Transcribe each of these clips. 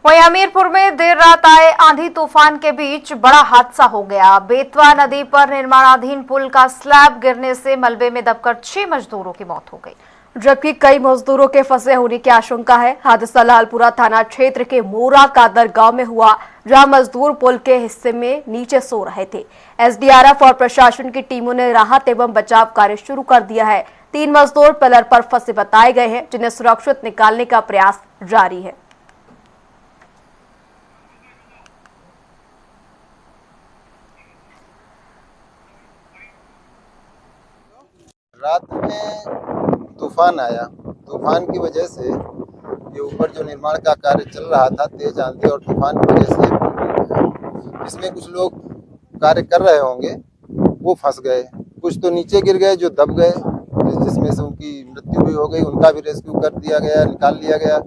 वहीं हमीरपुर में देर रात आए आंधी तूफान के बीच बड़ा हादसा हो गया। बेतवा नदी पर निर्माणाधीन पुल का स्लैब गिरने से मलबे में दबकर 6 मजदूरों की मौत हो गई, जबकि कई मजदूरों के फंसे होने की आशंका है। हादसा लालपुरा थाना क्षेत्र के मोरा कादर गांव में हुआ, जहां मजदूर पुल के हिस्से में नीचे सो रहे थे। एसडीआरएफ और प्रशासन की टीमों ने राहत एवं बचाव कार्य शुरू कर दिया है। 3 मजदूर पिलर पर फंसे बताए गए हैं, जिन्हें सुरक्षित निकालने का प्रयास जारी है। रात में तूफान आया। तूफान की वजह से ये ऊपर जो निर्माण का कार्य चल रहा था, तेज आंधी और तूफान की वजह से पुल गिर गया। इसमें कुछ लोग कार्य कर रहे होंगे, वो फंस गए। कुछ तो नीचे गिर गए जो दब गए, जिसमें से उनकी मृत्यु भी हो गई। उनका भी रेस्क्यू कर दिया गया, निकाल लिया गया।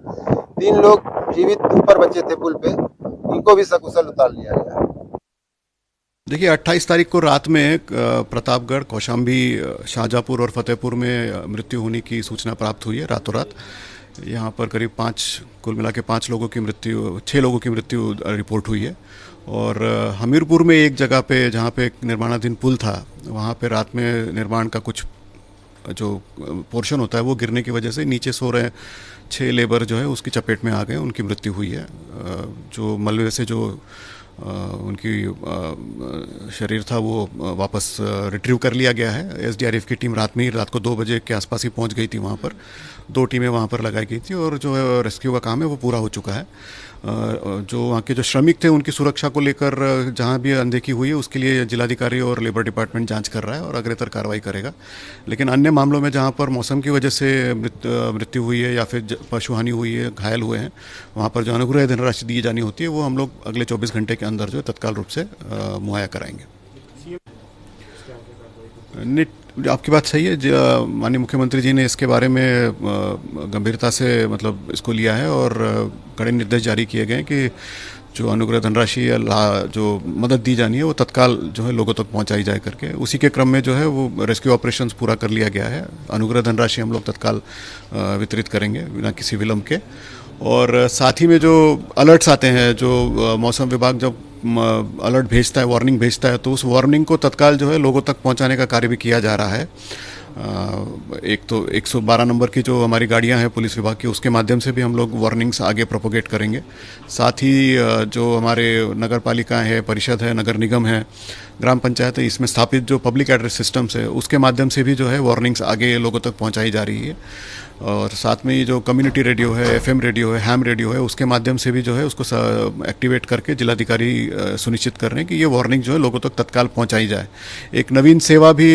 3 लोग जीवित ऊपर बचे थे पुल पे, उनको भी सकुशल उतार लिया गया। देखिए 28 तारीख को रात में प्रतापगढ़, कौशाम्बी, शाहजहाँपुर और फतेहपुर में मृत्यु होने की सूचना प्राप्त हुई है रातों रात। यहाँ पर करीब 5, कुल मिला के 5 लोगों की मृत्यु, 6 लोगों की मृत्यु रिपोर्ट हुई है। और हमीरपुर में एक जगह पे, जहाँ पे एक निर्माणाधीन पुल था, वहाँ पे रात में निर्माण का कुछ जो पोर्शन होता है वो गिरने की वजह से नीचे सो रहे 6 लेबर जो है उसकी चपेट में आ गए, उनकी मृत्यु हुई है। जो मलबे से जो उनकी शरीर था वो वापस रिट्रीव कर लिया गया है। एसडीआरएफ की टीम रात को 2 बजे के आसपास ही पहुंच गई थी वहाँ पर। 2 टीमें वहाँ पर लगाई गई थी और जो है रेस्क्यू का काम है वो पूरा हो चुका है। जो वहाँ के जो श्रमिक थे उनकी सुरक्षा को लेकर जहाँ भी अनदेखी हुई है उसके लिए जिलाधिकारी और लेबर डिपार्टमेंट जांच कर रहा है और अग्रेतर कार्रवाई करेगा। लेकिन अन्य मामलों में जहाँ पर मौसम की वजह से मृत्यु हुई है या फिर पशुहानि हुई है, घायल हुए हैं, वहाँ पर जो अनुग्रह धनराशि दी जानी होती है वो हम लोग अगले 24 घंटे के अंदर जो है तत्काल रूप से मुहैया कराएंगे। आपकी बात सही है। माननीय मुख्यमंत्री जी ने इसके बारे में गंभीरता से मतलब इसको लिया है और कड़े निर्देश जारी किए गए कि जो अनुग्रह धनराशि या जो मदद दी जानी है वो तत्काल जो है लोगों तक पहुंचाई जाए करके। उसी के क्रम में जो है वो रेस्क्यू ऑपरेशंस पूरा कर लिया गया है। अनुग्रह धनराशि हम लोग तत्काल वितरित करेंगे बिना किसी विलंब के। और साथ ही में जो अलर्ट्स आते हैं, जो मौसम विभाग जब अलर्ट भेजता है, वार्निंग भेजता है, तो उस वार्निंग को तत्काल जो है लोगों तक पहुंचाने का कार्य भी किया जा रहा है। एक तो 112 नंबर की जो हमारी गाड़ियां हैं पुलिस विभाग की, उसके माध्यम से भी हम लोग वार्निंग्स आगे प्रोपोगेट करेंगे। साथ ही जो हमारे नगर पालिकाएँ हैं, परिषद है, नगर निगम है, ग्राम पंचायत है, इसमें स्थापित जो पब्लिक एड्रेस सिस्टम्स है उसके माध्यम से भी जो है वार्निंग्स आगे लोगों तक पहुंचाई जा रही है। और साथ में ये जो कम्युनिटी रेडियो है, एफएम रेडियो है, हैम रेडियो है, उसके माध्यम से भी जो है उसको एक्टिवेट करके जिलाधिकारी सुनिश्चित कर रहे हैं कि ये वार्निंग जो है लोगों तक तत्काल पहुंचाई जाए। एक नवीन सेवा भी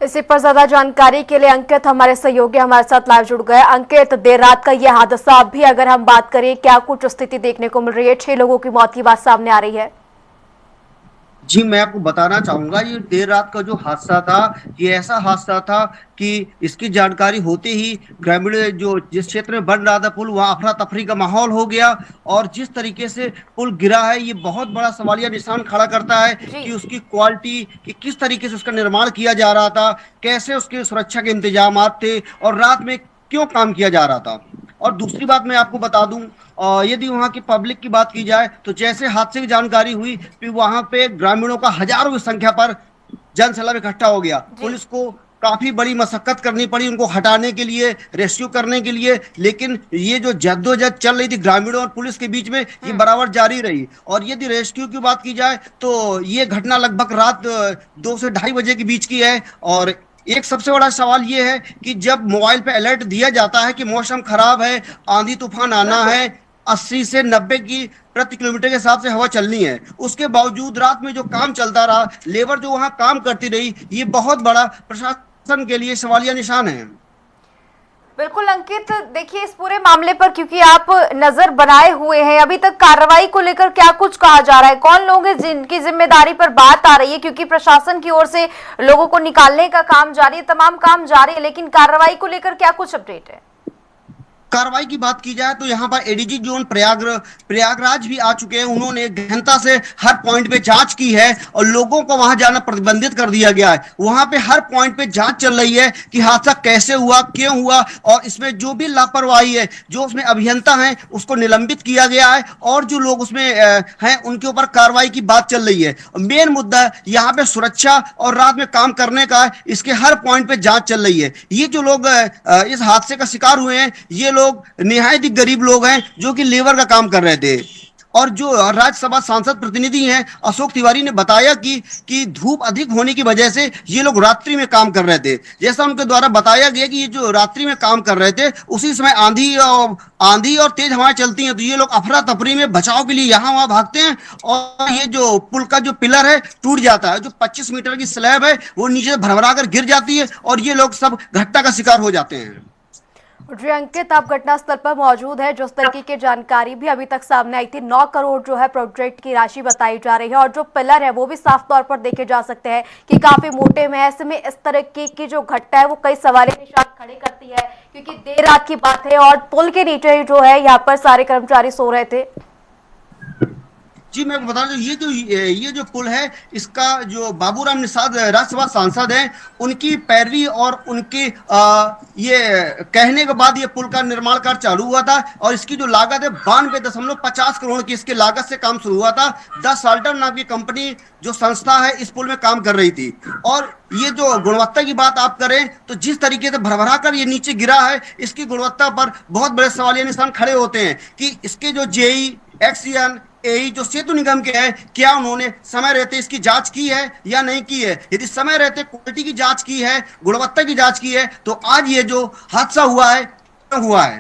इसी पर ज्यादा जानकारी के लिए अंकित हमारे सहयोगी हमारे साथ लाइव जुड़ गए। अंकित, देर रात का यह हादसा, अब भी अगर हम बात करें क्या कुछ स्थिति देखने को मिल रही है? 6 लोगों की मौत की बात सामने आ रही है। जी, मैं आपको बताना चाहूंगा, ये देर रात का जो हादसा था, ये ऐसा हादसा था कि इसकी जानकारी होते ही ग्रामीण जो जिस क्षेत्र में बन रहा था पुल, वहां अफरा तफरी का माहौल हो गया। और जिस तरीके से पुल गिरा है, ये बहुत बड़ा सवालिया निशान खड़ा करता है कि उसकी क्वालिटी, कि किस तरीके से उसका निर्माण किया जा रहा था, कैसे उसके सुरक्षा के इंतजाम थे और रात में क्यों काम किया जा रहा था। और दूसरी बात मैं आपको बता दूं, यदि वहां की पब्लिक की बात की जाए तो जैसे हादसे की जानकारी हुई, फिर वहां पे ग्रामीणों का हजारों की संख्या पर जनसैलाब इकट्ठा हो गया। पुलिस को काफी बड़ी मशक्कत करनी पड़ी उनको हटाने के लिए, रेस्क्यू करने के लिए। लेकिन ये जो जद्दोजहद चल रही थी ग्रामीणों और पुलिस के बीच में, ये बराबर जारी रही। और यदि रेस्क्यू की बात की जाए तो ये घटना लगभग रात 2 से 2:30 बजे के बीच की है। और एक सबसे बड़ा सवाल यह है कि जब मोबाइल पे अलर्ट दिया जाता है कि मौसम खराब है, आंधी तूफान आना है, 80 से 90 की प्रति किलोमीटर के हिसाब से हवा चलनी है, उसके बावजूद रात में जो काम चलता रहा, लेबर जो वहां काम करती रही, ये बहुत बड़ा प्रशासन के लिए सवालिया निशान है। बिल्कुल अंकित, देखिए इस पूरे मामले पर क्योंकि आप नजर बनाए हुए हैं, अभी तक कार्रवाई को लेकर क्या कुछ कहा जा रहा है? कौन लोग हैं जिनकी जिम्मेदारी पर बात आ रही है? क्योंकि प्रशासन की ओर से लोगों को निकालने का काम जारी है, तमाम काम जारी है, लेकिन कार्रवाई को लेकर क्या कुछ अपडेट है? कार्रवाई की बात की जाए तो यहाँ पर एडीजी जोन प्रयागराज भी आ चुके हैं। उन्होंने गहनता से हर पॉइंट पे जांच की है और लोगों को वहां जाना प्रतिबंधित कर दिया गया है। वहां पे हर पॉइंट पे जांच चल रही है कि हादसा कैसे हुआ, क्यों हुआ, और इसमें जो भी लापरवाही है, जो उसमें अभियंता है उसको निलंबित किया गया है और जो लोग उसमें हैं उनके ऊपर कार्रवाई की बात चल रही है। मेन मुद्दा यहाँ पे सुरक्षा और रात में काम करने का है, इसके हर पॉइंट पे जांच चल रही है। ये जो लोग इस हादसे का शिकार हुए हैं, ये लोग निहायत ही गरीब लोग हैं जो कि लेबर का काम कर रहे थे। और जो राज्यसभा सांसद प्रतिनिधि हैं अशोक तिवारी ने बताया कि धूप अधिक होने की वजह से ये लोग रात्रि में काम कर रहे थे। जैसा उनके द्वारा बताया गया कि ये जो रात्रि में काम कर रहे थे उसी समय आंधी और तेज हवाएं चलती हैं, तो ये लोग अफरा तफरी में बचाव के लिए यहाँ वहां भागते हैं और ये जो पुल का जो पिलर है टूट जाता है। जो 25 मीटर की स्लैब है वो नीचे भरभरा कर गिर जाती है और ये लोग सब घटना का शिकार हो जाते हैं। जी अंकित, आप घटनास्थल पर मौजूद है। जिस तरीके की जानकारी भी अभी तक सामने आई थी, 9 करोड़ जो है प्रोजेक्ट की राशि बताई जा रही है और जो पिलर है वो भी साफ तौर पर देखे जा सकते हैं कि काफी मोटे में। ऐसे में इस तरह की जो घटना है वो कई सवाल के निशान खड़े करती है, क्योंकि देर रात की बात है और पुल के नीचे ही जो है यहाँ पर सारे कर्मचारी सो रहे थे। जी मैं बता दूं, ये जो पुल है इसका जो बाबूराम निषाद राज्यसभा सांसद हैं उनकी पैरवी और उनकी ये कहने के बाद ये पुल का निर्माण कार्य चालू हुआ था और इसकी जो लागत है 92.50 करोड़ की इसकी लागत से काम शुरू हुआ था। द साल्टर नाम की कंपनी जो संस्था है इस पुल में काम कर रही थी। और ये जो गुणवत्ता की बात आप करें तो जिस तरीके से भरभरा कर ये नीचे गिरा है इसकी गुणवत्ता पर बहुत बड़े सवालिया निशान खड़े होते हैं कि इसके जो जेई एक्सीएन एई जो सेतु निगम के हैं क्या उन्होंने समय रहते इसकी जांच की है या नहीं की है। यदि समय रहते क्वालिटी की जांच की है, गुणवत्ता की जांच की है तो आज ये जो हादसा हुआ है